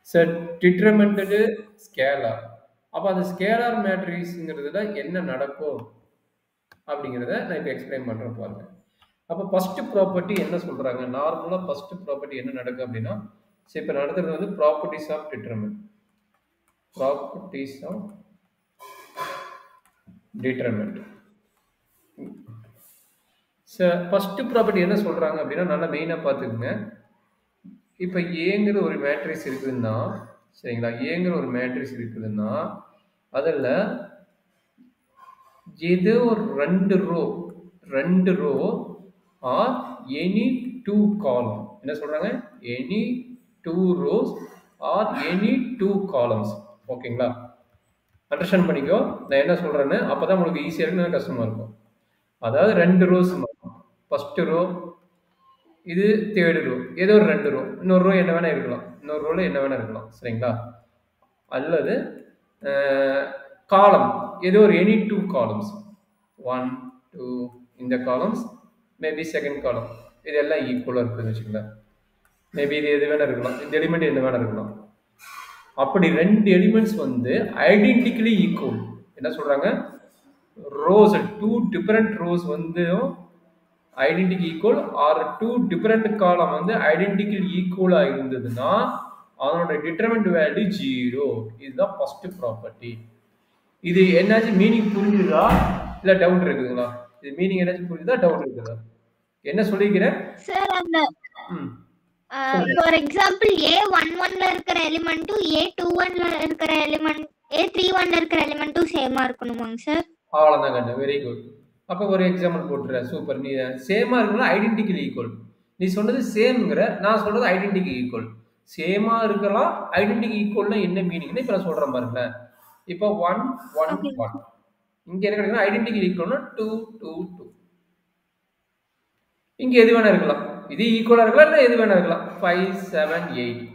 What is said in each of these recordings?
Sir determinant scalar. அப்ப அந்த scalar மேட்ரிக்ஸ்ங்கிறதுல என்ன நடக்கும் அப்படிங்கிறத நான் இப்போ எக்ஸ்பிளைன் பண்றேன் பாருங்க. அப்போ ஃபர்ஸ்ட் ப்ராப்பர்ட்டி என்ன சொல்றாங்க? நார்மலா ஃபர்ஸ்ட் ப்ராப்பர்ட்டி என்ன நடக்கும் அப்படின்னா, சரி இப்போ நடத்துறது வந்து properties of determinant. Properties of determinant. First property என்ன சொல்றாங்க அப்படின்னா, நல்லா மெயினா பார்த்துக்குங்க. இப்போ ஏங்கிற ஒரு மேட்ரிக்ஸ் இருக்குதுன்னா, சரிங்களா, ஏங்கிற ஒரு மேட்ரிக்ஸ் இருக்குதுன்னா அதில் ஏதோ ஒரு ரெண்டு row R any two column. என்ன சொல்றாங்க? Any two rows or any two columns. ஓகேங்களா? அண்டர்ஸ்டாண்ட் பண்ணிக்கோ நான் என்ன சொல்றேன்னு. அப்பதான் உங்களுக்கு ஈஸியா இருக்கும், கஷ்டமா இருக்கும். அதாவது ரெண்டு ரோஸ், ஃபர்ஸ்ட் ரோ, இது தேர்ட் ரோ, ஏதோ ஒரு ரெண்டு ரோ, இன்னொரு ரோ என்ன வேணா இருக்கலாம், இன்னொரு ரோல என்ன வேணா இருக்கலாம், சரிங்களா? அல்லது காலம், ஏதோ ஒரு எனி டூ காலம்ஸ், 1 2 இந்த காலம்ஸ், மேபி செகண்ட் காலம், இதெல்லாம் ஈக்குவலாக இருக்குதுன்னு வச்சுக்கோங்களேன். மேபி இது எது வேணா இருக்கலாம், இந்த எலிமெண்ட் என்ன வேணா இருக்கலாம். அப்படி ரெண்டு எலிமெண்ட்ஸ் வந்து ஐடென்டிக்கலி ஈக்குவல். என்ன சொல்றாங்க? ரோஸ், டூ டிஃபரெண்ட் ரோஸ் வந்து identical equal or two different column வந்து ஐடென்டிக்கல் ஈக்குவலா இருந்ததுன்னா அதனோட டிட்டர்மினன்ட் வேல்யூ 0. இதுதான் ஃபர்ஸ்ட் ப்ராப்பர்ட்டி. இது என்னாச்சு, மீனிங் புரிஞ்சுதா இல்ல டவுட் இருக்குதுங்களா? இது மீனிங் என்னாச்சு புரியுதா, டவுட் இருக்குதா? என்ன சொல்லிக்கிறேன் சார்? அந்த ஃபார் எக்ஸாம்பிள் A11ல இருக்கிற எலிமெண்ட்டும் A21ல இருக்கிற எலிமெண்ட், A31ல இருக்கிற எலிமெண்ட்டும் சேமா இருக்கணுமாங்க சார்? அவ்வளவுதான் கண்ணு, வெரி குட். அப்ப ஒரு எக்ஸாம்பிள் போட்டுற, சூப்பர். நீ சேமா இருக்கணும், ஐடென்டிக்கல் ஈக்குவல். நீ சொன்னது சேம்ங்கிற, நான் சொல்றது ஐடென்டிக்கல் ஈக்குவல். சேமா இருக்கலாம், ஐடென்டிக்கல் ஈக்குவல்னா என்ன மீனிங்னு இப்ப நான் சொல்றேன் பாருங்களேன். இப்போ 1 1 1 இங்க என்ன கிடைக்குன்னா ஐடென்டிக்கல் ஈக்குவல்னா 2 2 2. இங்க எது வேணா இருக்கலாம், இது ஈக்குவலா இருக்கலாம், இல்ல எது வேணா இருக்கலாம், 5 7 8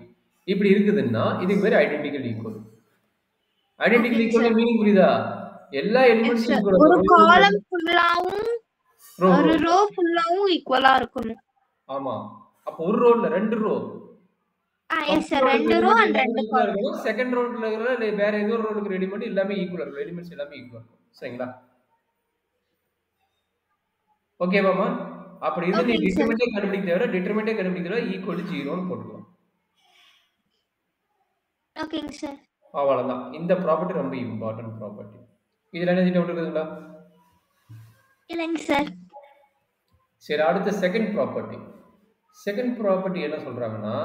இப்படி இருக்குதுன்னா இதுக்கு பேர் identical equal. Identical equal meaning புரியுதா? எல்லா எலிமெண்ட்ஸும் ஈக்குவல். ஒரு காலம் ஃபுல்லாவும் ஒரு ரோ ஃபுல்லாவும் ஈக்குவலா இருக்கணும். ஆமா. அப்ப ஒரு ரோல ரெண்டு ரோ. எஸ் சார், ரெண்டு ரோ அண்ட் ரெண்டு காலம். செகண்ட் ரோல இருக்கிற வேற ஏதோ ஒரு ரோலுக்கு எலிமெண்ட் எல்லாமே ஈக்குவலா இருக்கும். எலிமெண்ட்ஸ் எல்லாமே ஈக்குவலா இருக்கும். சரிங்களா? ஓகேவாமா? அப்படி இது நீ டிட்டர்மினன்ட்டே கண்டுபிடிக்க தேவை, ஈக்குவல் 0ன்னு போட்டுக்கலாம். ஓகேங்க சார். அவ்வளவுதான். இந்த ப்ராப்பர்ட்டி ரொம்ப இம்பார்ட்டன்ட் ப்ராப்பர்ட்டி. இதுல என்ன டவுட் இருக்குதுங்களா? இல்லைங்க சார். சரி, அடுத்த செகண்ட் ப்ராப்பர்ட்டி. செகண்ட் ப்ராப்பர்ட்டி என்ன சொல்றாங்கன்னா,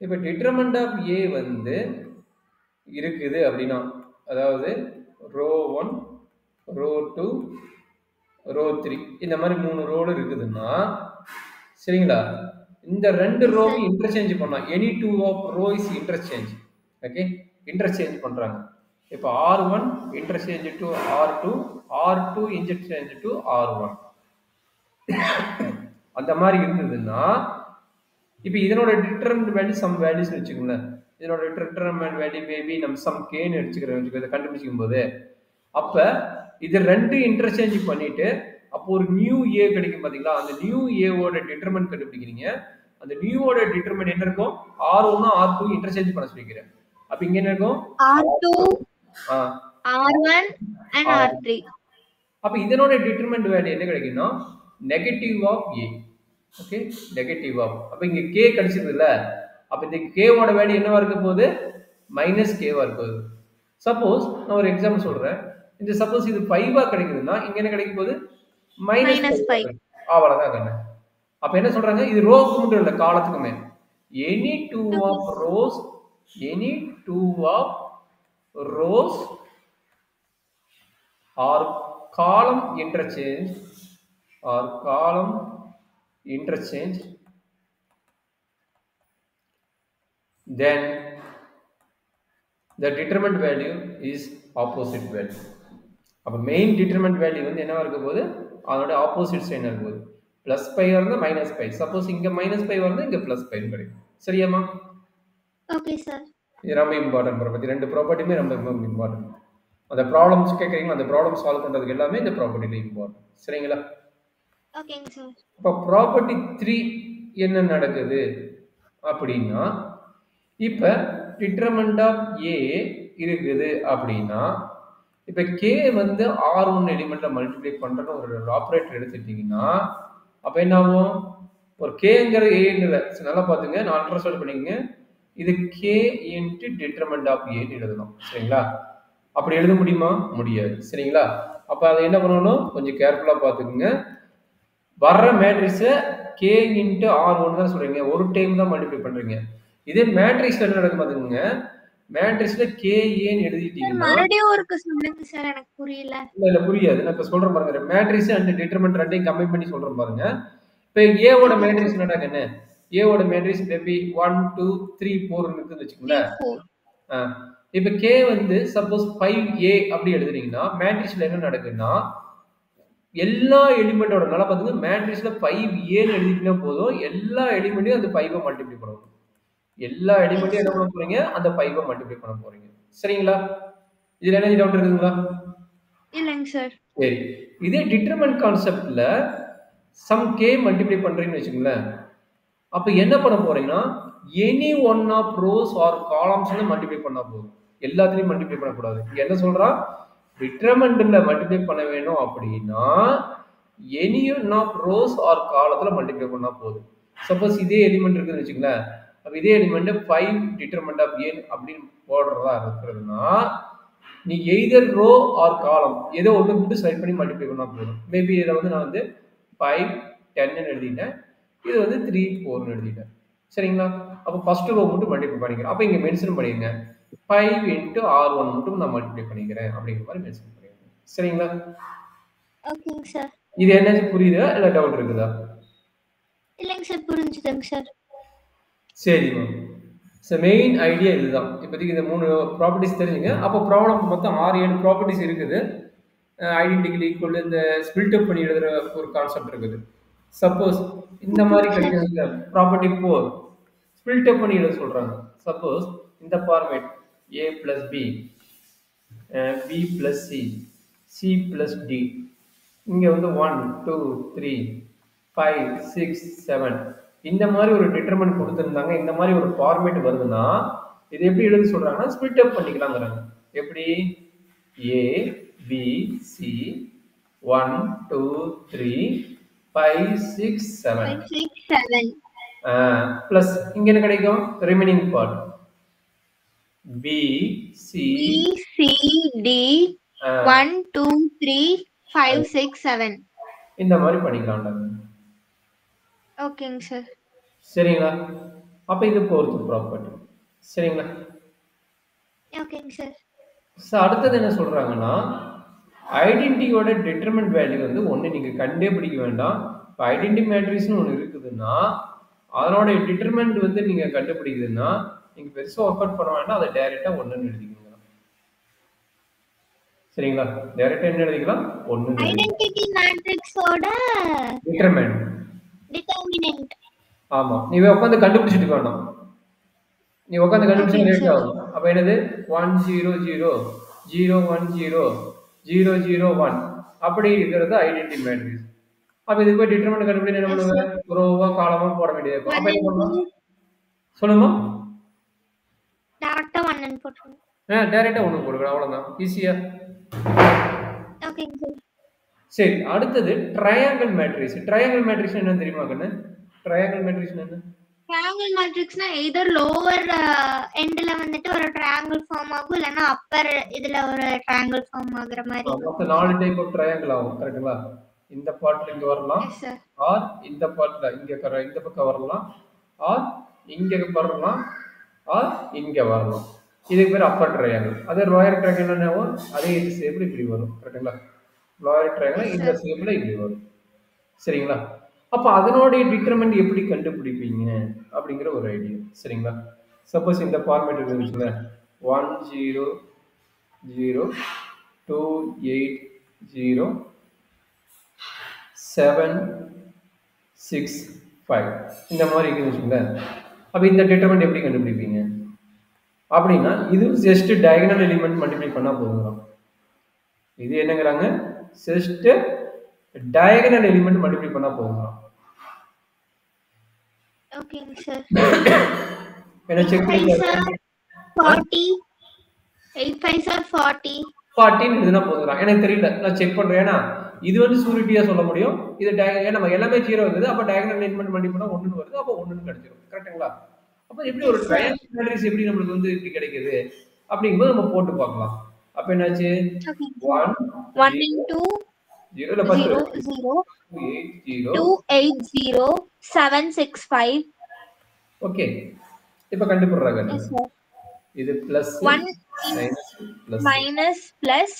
இப்ப டிட்டர்மினன்ட் ஆஃப் A வந்து இருக்குது அப்படின்னா, அதாவது ரோ 1 ரோ 2 ரோ 3 இந்த மாதிரி 3 ரோடு இருக்குதுன்னா, சரிங்களா, இந்த ரெண்டு ரோவை இன்டர்சேஞ்ச் பண்ணலாம். Any two of row is interchange. Okay, interchange பண்றாங்க. இப்போ R1 interchange to R2, R2 interchange to R1 அந்த மாதிரி இருந்ததுன்னா, இப்போ இதனோட டிட்டர்மினன்ட் வேல்யூ சம் வேல்யூஸ் வச்சுக்கோங்களேன். இதனோட டிட்டர்மினன்ட் வேல்யூ மேபி நம்ம சம் கேன்னு வச்சுக்கிறத கண்டுபிடிக்கும் போது, அப்ப இது ரெண்டு இன்டர்சேஞ்ச் பண்ணிட்டு அப்போ ஒரு நியூ ஏ கிடைக்கும் பாத்தீங்களா? அந்த நியூ ஏவோட டிட்டர்மினன்ட் கண்டுபிடிக்கிறீங்க. அந்த நியூவோட டிட்டர்மினன்ட் என்ன இருக்கும்? R1 R2 இன்டர்சேஞ்ச் பண்ண சொல்லிக்கிறேன். அப்ப இங்க என்ன இருக்கும்? R2 R1 and R3. அப்ப இதனோட டிட்டர்மினன்ட் வேல்யூ என்ன கிடைக்கும்னா negative of A. Okay, negative of. அப்ப இங்க k கிடைச்சதுல, அப்ப இந்த k ஓட வேல்யூ என்னவா இருக்க போகுது? மைனஸ் k வா இருக்க போகுது. சப்போஸ் நான் ஒரு எக்ஸாம்பிள் சொல்றேன். இந்த சப்போஸ் இது 5 கிடைக்குதுன்னா இங்க என்ன கிடைக்க போகுது? மைனஸ் 5. அவ்வளவுதான் கண்ணு. அப்ப என்ன சொல்றாங்க? இது ரோக்கு மட்டும் இல்ல, காலத்துக்குமே. Any two of rows, any two of rows or column interchange or column interchange, then the determinant value is opposite value. அப்ப மெயின் டிட்டர்மினன்ட் வேல்யூ வந்து என்னவா இருக்க போகுது? அதோட ஆப்போசிட் சைன் இருக்க போகுது. பிளஸ் 5 இருந்தா மைனஸ் 5. சப்போஸ் இங்க மைனஸ் 5 இருந்தா இங்க பிளஸ் 5 கிடைக்கும். சரியாமா? Okay sir. இது ரொம்ப இம்பார்ட்டன்ட் ப்ராப்பர்ட்டி. ரெண்டு ப்ராப்பர்ட்டியுமே ரொம்ப இம்பார்ட்டன்ட். அந்த ப்ராப்ளம்ஸ் கேட்குறீங்களா, அந்த ப்ராப்ளம் சால்வ் பண்றதுக்கு எல்லாமே இந்த ப்ராப்பர்ட்டில இம்பார்ட்டன்ட். சரிங்களா? ஓகேங்க சார். இப்போ ப்ராப்பர்ட்டி 3 என்ன நடக்குது அப்படின்னா, இப்ப டிட்டர்மெண்ட் ஆஃப் ஏ இருக்குது அப்படின்னா இப்போ கே வந்து R1 எலிமெண்ட்ல மல்டிப்ளை பண்றன்னு ஒரு ஆப்ரேட்டர் எடுத்துட்டீங்கன்னா அப்போ என்ன ஆகும்? ஒரு கேங்கிற ஏங்கிற நல்லா பார்த்துங்க, நான் அண்டர்ஸ்டாண்ட் பண்ணிக்கங்க. இது கே இன்ட்டு டிட்டர்மெண்ட் ஆஃப் ஏன்னு எழுதணும். சரிங்களா? அப்படி எழுத முடியுமா? முடியாது. சரிங்களா? அப்போ அதை என்ன பண்ணணும்? கொஞ்சம் கேர்ஃபுல்லாக பார்த்துக்குங்க. வர்ற மேட்ரிக்ஸை கே இன்ட்டு R1 தான் சொல்றீங்க, ஒரு டைம் தான் மல்டிப்ளை பண்றீங்க. இதே மேட்ரிக்ஸ்ல என்ன நடக்கும் பார்த்துக்குங்க. மேட்ரிக்ஸ்ல கே ஏன்னு எழுதிட்டீங்கன்னா மறுபடியும் ஒருக்கு சொல்லுங்க சார், எனக்கு புரியல. இல்ல புரியாது. நான் இப்ப சொல்றேன் பாருங்க. மேட்ரிக்ஸ் அண்ட் டிட்டர்மினன்ட் ரெண்டையும் கம்பைன் பண்ணி சொல்றேன் பாருங்க. இப்ப ஏவோட மேட்ரிக்ஸ் என்னடா என்ன? ஏவோட மேட்ரிக்ஸ் மேபி 1 2 3 4 இருக்குன்னு வெச்சுக்கோங்களேன். இப்ப கே வந்து சப்போஸ் 5a அப்படி எழுதுறீங்கன்னா மேட்ரிக்ஸ்ல என்ன நடக்குதுன்னா எல்லா எலிமெண்டோட நல்லா பாத்துங்க, மேட்ரிக்ஸ்ல 5a ன்னு எழுதிட்டீங்கன்னா போதும், எல்லா எலிமெண்ட்டையும் அந்த 5 மல்டிப்ளை பண்ணணும். எல்லா எலிமெண்ட்டையும் என்ன பண்ண போறீங்க? அந்த 5 மல்டிப்ளை பண்ண போறீங்க. சரிங்களா? இதுல என்ன டவுட் இருக்குங்களா? இல்லைங்க சார். சரி, இதே டிட்டர்மினன்ட் கான்செப்ட்ல சம் கே மல்டிப்ளை பண்றீங்கன்னு வெச்சுங்களேன். அப்ப என்ன பண்ண போறீங்கன்னா any one of rows or காலம்ஸ்ல மல்டிப்ளை பண்ணா போதும், எல்லாத்துலயும் மல்டிப்ளை பண்ணக்கூடாது. என்ன சொல்றா? டிட்டர்மினன்ட்ல மல்டிப்ளை பண்ண வேணும் அப்படின்னா any one of rows or காலத்துல மல்டிப்ளை பண்ணா போதும். சப்போஸ் இதே எலிமெண்ட் இருக்குன்னு வெச்சுங்களேன். அப்ப இதே எலிமெண்ட் 5 டிட்டர்மினன்ட் ஆஃப் ஏ அப்படின்னு போடுறதா இருக்கிறதுனா நீ எய்தர் ரோ ஆர் காலம் ஏதோ ஒன்று மட்டும் செலக்ட் பண்ணி மல்டிப்ளை பண்ணா போதும். மேபி இதில் வந்து நான் வந்து 5 10 எழுதிட்டேன், இது வந்து 3 4 எழுதிட்டேன். சரிங்களா? அப்போ ஃபர்ஸ்ட் ரோ மட்டும் மல்டிப்ளை பண்ணிக்கிறேன். அப்போ இங்கே மென்ஷன் பண்ணிடுங்க 5 இன்ட்டு R1 மட்டும் நான் மல்டிப்ளை பண்ணிக்கிறேன் அப்படிங்கிற மாதிரி மென்ஷன் பண்ணிடுங்க. சரிங்களா? ஓகேங்க சார். இது என்ன புரியுதா இல்லை டவுட் இருக்குதா? இல்லைங்க சார், புரிஞ்சுதுங்க சார். சரிம்மா. ஸோ மெயின் ஐடியா இதுதான். இப்போதைக்கு இந்த 3 ப்ராப்பர்ட்டிஸ் தெரிஞ்சுங்க. அப்போ ப்ராப்ளம் மொத்தம் 6-7 ப்ராப்பர்ட்டிஸ் இருக்குது. ஐடென்டிக்கலி ஈக்குவல் இந்த ஸ்பில்ட் அப் பண்ணி எழுதுகிற ஒரு கான்செப்ட் இருக்குது. சப்போஸ் இந்த மாதிரி கிடைக்கிற ப்ராப்பர்ட்டி 4 ஸ்பில்ட் அப் பண்ணி எழுத சொல்கிறாங்க. சப்போஸ் இந்த format a + b b + c c + d இங்கே வந்து 1 2 3 5 6 7 இந்த மாதிரி ஒரு டிட்டர்மெண்ட் கொடுத்துருந்தாங்க. இந்த மாதிரி ஒரு ஃபார்மேட் வருதுன்னா இது எப்படி எழுத சொல்றாங்கன்னா ஸ்பிளிட் அப் பண்ணிக்கலாங்கிறாங்க. எப்படி? ஏ பி சி 1 2 3 5 6 7 பிளஸ் இங்க என்ன கிடைக்கும்? Remaining part B C D 1 2 3 5 6 7 இந்த மாதிரி பண்ணிக்கலாம். ஓகேங்க சார். சரிங்களா? அப்ப இது போர்த் ப்ராப்பர்ட்டி. சரிங்களா? ஓகேங்க சார். ஸோ அடுத்தது என்ன சொல்றாங்கன்னா ஐடென்டிட்டியோட டிட்டர்மினன்ட் வேல்யூ வந்து ஒன்று நீங்கள் கண்டே பிடிக்க வேண்டாம். இப்போ ஐடென்டி மேட்ரிக்ஸ்னு ஒன்று இருக்குதுன்னா அதனோட டிட்டர்மினன்ட் வந்து நீங்கள் கண்டுபிடிக்குதுன்னா நீங்கள் பெருசாக ஒர்க் அவுட் பண்ண வேண்டாம், அதை டைரெக்டாக ஒன்றுன்னு எழுதிக்கணும். சரிங்களா? டைரெக்டாக என்ன எழுதிக்கலாம்? ஒன்று. ஐடென்டிட்டி மேட்ரிக்ஸோட டிட்டர்மினன்ட். ஆமா, நீ உட்காந்து கண்டுபிடிச்சிட்டு வேண்டாம், நீ உட்காந்து கண்டுபிடிச்சு லேட் ஆகும். அப்போ என்னது 1 0 0 0 1 0 0 0 1 அப்படி இருக்கிறது ஐடென்டிட்டி மேட்ரிக்ஸ். அப்போ இதுக்கு போய் டிட்டர்மினன்ட் கண்டுபிடிச்சு என்ன பண்ணுவேன்? ரோவா காலமா போட வேண்டியது இருக்கும். அப்போ என்ன பண்ணலாம் சொல்லுமா? டைரக்டா 1 ன்னு போட்டுருங்க. டைரக்டா 1 போடுங்க, அவ்வளவுதான், ஈஸியா. ஓகேங்க சார். சரி, அடுத்தது ட்ரையாங்கிள் மேட்ரிக்ஸ். ட்ரையாங்கிள் மேட்ரிக்ஸ் என்ன தெரியுமா கண்ணு? ட்ரையாங்கிள் மேட்ரிக்ஸ் என்ன? ட்ரையாங்கிள் மேட்ரிக்ஸ்னா எதர் லோவர் எண்ட்ல வந்துட்டு ஒரு ட்ரையாங்கிள் ஃபார்ம் ஆகும், இல்லனா அப்பர் இதுல ஒரு ட்ரையாங்கிள் ஃபார்ம் ஆகுற மாதிரி. மொத்தம் 4 டைப் ஆஃப் ட்ரையாங்கிள் ஆகும். கரெக்ட்டுங்களா? இந்த பார்ட்ல இங்க வரலாம், ஆர் இந்த பார்ட்ல இங்க இந்த பக்கம் வரலாம், ஆர் இங்க வரலாம், ஆர் இங்க வரலாம். இதுக்கு பேர் அப்பர் ட்ரையாங்கிள். அதே லோயர் ட்ரையாங்கிள் என்ன ஆகும்? அதே இந்த ஷேப்ல இப்படி வரும். கரெக்ட்டுங்களா? லோயர் ட்ரையாங்கிள் இந்த ஷேப்ல இப்படி வரும். சரிங்களா? அப்போ அதனுடைய டிட்டர்மினன்ட் எப்படி கண்டுபிடிப்பீங்க அப்படிங்கிற ஒரு ஐடியா. சரிங்களா? சப்போஸ் இந்த ஃபார்மேட் இருந்துச்சுல 1 0 0 2 8 0 7 6 5 இந்த மாதிரி இருக்குன்னு. அப்போ இந்த டிட்டர்மினன்ட் எப்படி கண்டுபிடிப்பீங்க அப்படின்னா இது ஜஸ்ட் டயகனல் எலிமெண்ட் மல்டிப்ளை பண்ணா போதும். இது என்னங்கிறாங்க? ஜஸ்ட் டயகனல் எலிமெண்ட் மல்டிப்ளை பண்ணா போதும். ஓகேங்க சார். என்ன செக் பண்ணி 40 8 5s are 40 40 எழுதுனா போதும். எனக்கு தெரியல, நான் செக் பண்றேன். ஏன்னா இது வந்து சூரிட்டியா சொல்ல முடியும். இது நம்ம எல்லாமே 0 வருது. அப்ப டயகனல் எலிமெண்ட் மல்டிபிள் பண்ணா 1 வருது. அப்ப 1 கிடைச்சிரும். கரெக்ட்டுங்களா? அப்ப எப்படி ஒரு yes sir ட்ரையாங்கிள் மேட்ரிக்ஸ் எப்படி நம்மளுக்கு வந்து இப்படி கிடைக்குது அப்படிங்கும்போது நம்ம போட்டு பார்க்கலாம். அப்ப என்னாச்சு? okay sir 1 1 into 0 இல்ல ஃபர்ஸ்ட் 0 0 280 280 765 ஓகே. இப்ப கண்டுபிடுறாங்க. yes sir இது plus 1 minus plus minus plus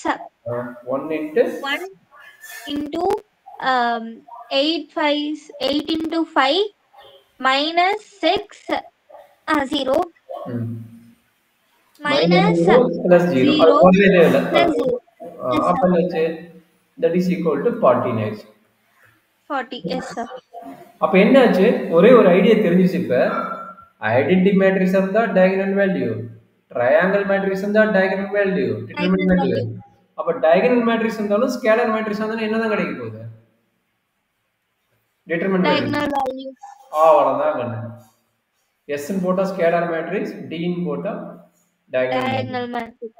1 into 1 into 8 5 8 into 5 minus 6 0 minus 0 plus 0 0 ஒரே இல்ல plus 0 yes அப்ப sir என்னாச்சு? that is equal to 14 ஆயிடுச்சு. 40 yes sir அப்ப என்னாச்சு? ஒரே ஒரு ஐடியா தெரிஞ்சிச்சு. இப்ப ஐடென்டி மேட்ரிக்ஸ் இருந்தா டயகனல் வேல்யூ, ட்ரையாங்கிள் மேட்ரிக்ஸ் இருந்தா diagonal value, determinant diagonal value. value அப்ப டயகனல் மேட்ரிக்ஸ் இருந்தாலும் ஸ்கேலர் மேட்ரிக்ஸ் இருந்தாலும் என்னதான் கிடைக்க போகுது? Determinant value. diagonal value அவ்வளவுதான் கண்ணு. S ன்னு போட்டா ஸ்கேலர் மேட்ரிக்ஸ், D ன்னு போட்டா டயகனல் மேட்ரிக்ஸ். diagonal matrix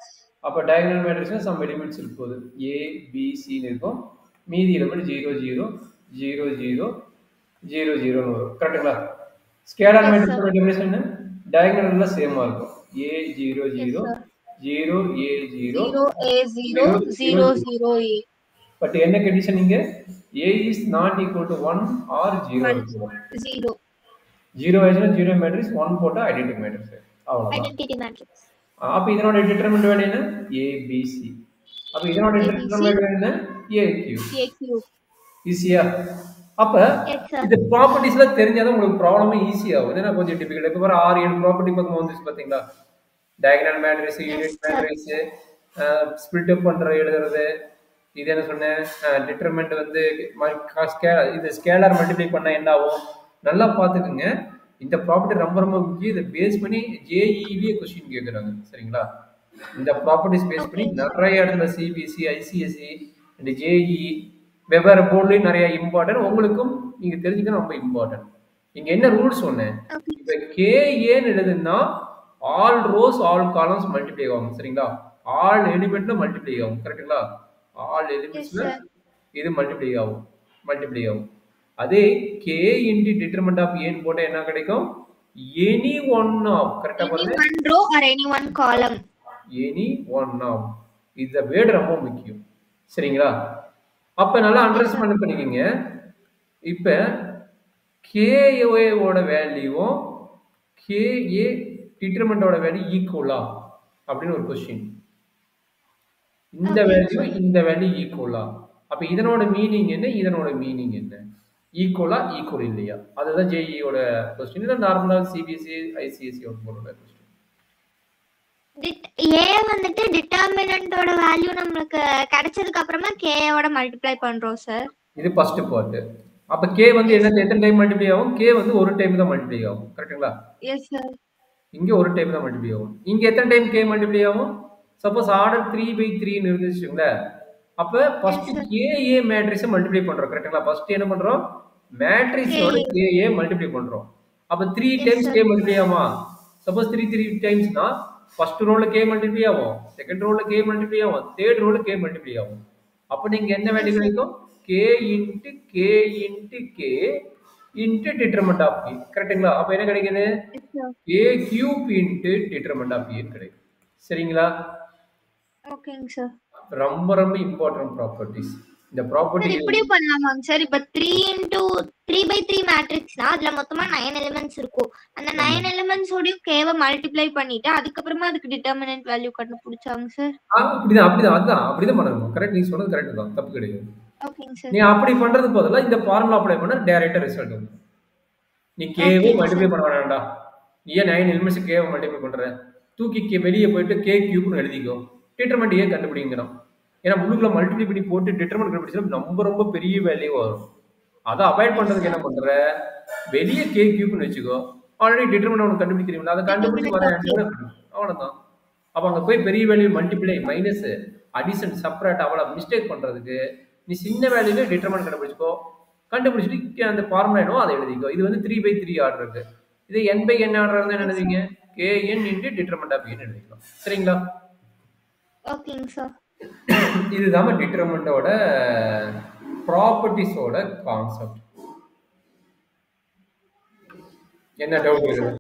அப்ப டயகனல் மேட்ரிக்ஸ்ல சம் எலிமெண்ட்ஸ் இருக்க போகுது. A B C ன்னு இருக்கும். மீதி எலிமெண்ட் 0 0 0 0 0 0 ன்னு வரும். கரெக்ட்டுங்களா? ஸ்கேலர் yes sir மேட்ரிக்ஸோட டெஃபினிஷன் என்ன? டயகனல்ல சேமா இருக்கும். A 0 yes 0 sir 0 A 0 0 a 0 0 0 a but என்ன கண்டிஷன் இங்க? A is not equal to 1 or 0 1 இருக்கும். 0 0 ஆயிடுச்சுன்னா 0 மேட்ரிக்ஸ், 1 போட்டா ஐடென்டி மேட்ரிக்ஸ். அவ்வளவுதான். identity matrix அப்ப இதனோட டிட்டர்மினன்ட் வேல்யூ என்ன? A B C. அப்ப இதனோட ABC டிட்டர்மினன்ட் வேல்யூ என்ன? A Q. a cube ஈஸியா? அப்ப yes sir இந்த ப்ராப்பர்ட்டிஸ்லாம் தெரிஞ்சாதான் உங்களுக்கு ப்ராப்ளமே ஈஸியா ஆகும். ஏன்னா கொஞ்சம் டிஃபிகல்ட். இப்ப பாரு 6 7 ப்ராப்பர்ட்டி பக்கம் வந்துச்சு பாத்தீங்களா? Diagonal matrix, yes unit sir matrix, split அப் பண்ற எழுதுறது, இது என்ன சொன்னேன்? டிட்டர்மினன்ட் வந்து இது ஸ்கேலர் மல்டிப்ளை பண்ணா என்ன ஆகும்? நல்லா பாத்துக்குங்க. இந்த ப்ராப்பர்ட்டி ரொம்ப ரொம்ப முக்கியம். இதை பேஸ் பண்ணி ஜேஇவியே கொஸ்டின் கேட்குறாங்க. சரிங்களா? இந்த ப்ராப்பர்ட்டிஸ் பேஸ் பண்ணி okay sir நிறைய இடத்துல சிபிஎஸ்சி, ஐசிஎஸ்சி இந்த ஜேஇ வெவ்வேறு போர்ட்லயும் நிறைய இம்பார்ட்டன்ட். உங்களுக்கும் நீங்க தெரிஞ்சுக்கணும் ரொம்ப இம்பார்ட்டன்ட். இங்க என்ன ரூல்ஸ் சொன்னேன்? okay இப்ப கேஏன்னு எழுதுனா all rose all columns multiply ஆகும். சரிங்களா? ஆல் எலிமெண்ட்ல மல்டிப்ளை ஆகும். கரெக்ட்டுங்களா? ஆல் yes எலிமெண்ட்ஸ்ல sir இது மல்டிப்ளை ஆகும். அதே k இன்டு டிட்டர்மினன்ட் ஆஃப் ஏன்னு போட்டா என்ன கிடைக்கும்? Any one of. கரெக்டா any பாருங்க. one row or any one column any one of. இந்த வேர்டு ரொம்ப முக்கியம். சரிங்களா? அப்ப நல்லா yes sir அண்டர்ஸ்டாண்ட் பண்ணிக்கங்க. இப்ப kA ஓட வேல்யூவும் kA டிட்டர்மினன்ட்டோட வேல்யூ ஈக்குவலா அப்படின்னு ஒரு क्वेश्चन. இந்த okay வேல்யூ sir இந்த வேல்யூ ஈக்குவலா? அப்ப இதனோட மீனிங் என்ன? இதனோட மீனிங் என்ன? ஈக்குவலா ஈக்குவல் இல்லையா? அதுதான் ஜேஇயோட क्वेश्चन. இல்ல நார்மலா சிபிஎஸ்சி ஐசிஎஸ்சி போறோட क्वेश्चन. a வந்துட்டு டிட்டர்மினன்ட்டோட வேல்யூ நமக்கு கிடைச்சதுக்கு அப்புறமா k ஓட மல்டிப்ளை பண்றோம் சார் இது ஃபர்ஸ்ட் பார்ட். அப்ப k வந்து yes sir எத்தனை டைம் மல்டிப்ளை ஆகும்? k வந்து ஒரு டைம் தான் மல்டிப்ளை ஆகும். கரெக்ட்டுங்களா? yes sir இங்க ஒரு டைம் தான் மல்டிப்ளை ஆகும். இங்க எத்தனை டைம் k மல்டிப்ளை ஆகும்? சப்போஸ் ஆர்டர் 3/3 ன்னு இருந்துச்சுங்களா? அப்ப yes first sir kA matrix multiply பண்றோம். கரெக்ட்டுங்களா? ஃபர்ஸ்ட் என்ன பண்றோம்? மேட்ரிக்ஸோட k kA மல்டிப்ளை பண்றோம். அப்ப 3 yes times sir k multiply ஆகுமா? சப்போஸ் 3 டைம்ஸ்னா ஃபர்ஸ்ட் ரோல k மல்டிப்ளை ஆகும், செகண்ட் ரோல k மல்டிப்ளை ஆகும், தேர்ட் ரோல k மல்டிப்ளை ஆகும். அப்ப நீங்க என்ன வேல்யூ yes sir கிடைக்கும்? k into k into k into determinant of k. கரெக்ட்டுங்களா? அப்ப என்ன கிடைக்குது? yes sir k cube into determinant of a கிடைக்கும். சரிங்களா? ஓகேங்க சார் ரொம்ப ரொம்ப இம்பார்ட்டன்ட் ப்ராப்பர்ட்டிஸ். இந்த சார் ப்ராப்பர்ட்டி இப்படி பண்ணலாமாங்க சார் இப்ப 3 மேட்ரிக்ஸ்னா அதுல மொத்தமா 9 எலிமெண்ட்ஸ் இருக்கும் அந்த 9 எலிமெண்ட்ஸ் ஓடயும் கேவ மல்டிப்ளை பண்ணிட்டு அதுக்கப்புறமா அதுக்கு டிட்டர்மினன்ட் வேல்யூ கண்டுபிடிச்சாங்க சார் அப்படிதான் பண்ணணும். கரெக்ட், நீ சொன்னது கரெக்ட் தான், தப்பு கிடையாது. ஓகேங்க சார் நீ அப்படி பண்றது பதிலா இந்த ஃபார்முலா அப்ளை பண்ணா டைரக்டா ரிசல்ட் வரும். நீ கேவே மல்டிப்ளை பண்ண வேண்டாம்டா. நீ ஏன் 9 எலிமெண்ட்ஸ் கேவை மல்டிப்ளை பண்ற? தூக்கி வெளியே போயிட்டு k கியூப்னு எழுதிக்கோ, டிட்டர்மினன்ட் ஏன் கண்டுபிடிங்கணும். ஏன்னா முழுக்குள்ள மல்டிப்ளை பண்ணி போட்டு டிட்டர்மினன்ட் கண்டுபிடிச்சா ரொம்ப ரொம்ப பெரிய வேல்யூ வரும். அதை அவாய்ட் பண்றதுக்கு என்ன பண்ற? வெளியே k கியூப்னு வச்சுக்கோ, ஆல்ரெடி டிட்டர்மினன்ட் ஒன்று கண்டுபிடிக்கிறீங்களா, அதை கண்டுபிடிச்சு வர அவ்வளவுதான். அப்ப அங்க போய் பெரிய value multiply minus addition separate அவ்வளவு மிஸ்டேக் பண்றதுக்கு நீ சின்ன வேல்யூல டிட்டர்மினன்ட் கண்டுபிடிச்சுக்கோ, கண்டுபிடிச்சிட்டு அந்த ஃபார்முலா என்னவோ அதை எழுதிக்கோ. இது வந்து 3/3 ஆர்டர் இருக்கு. இது n/n ஆர்டர் இருந்தா என்ன எழுதுவீங்க? kn into determinant of n எழுதிக்கலாம். சரிங்களா? ஓகேங்க சார். இதுதான் டிட்டர்மினண்டோட ப்ராப்பர்ட்டிஸோட கான்செப்ட். என்ன டவுட் ஓகேங்க இருக்கு? சார்.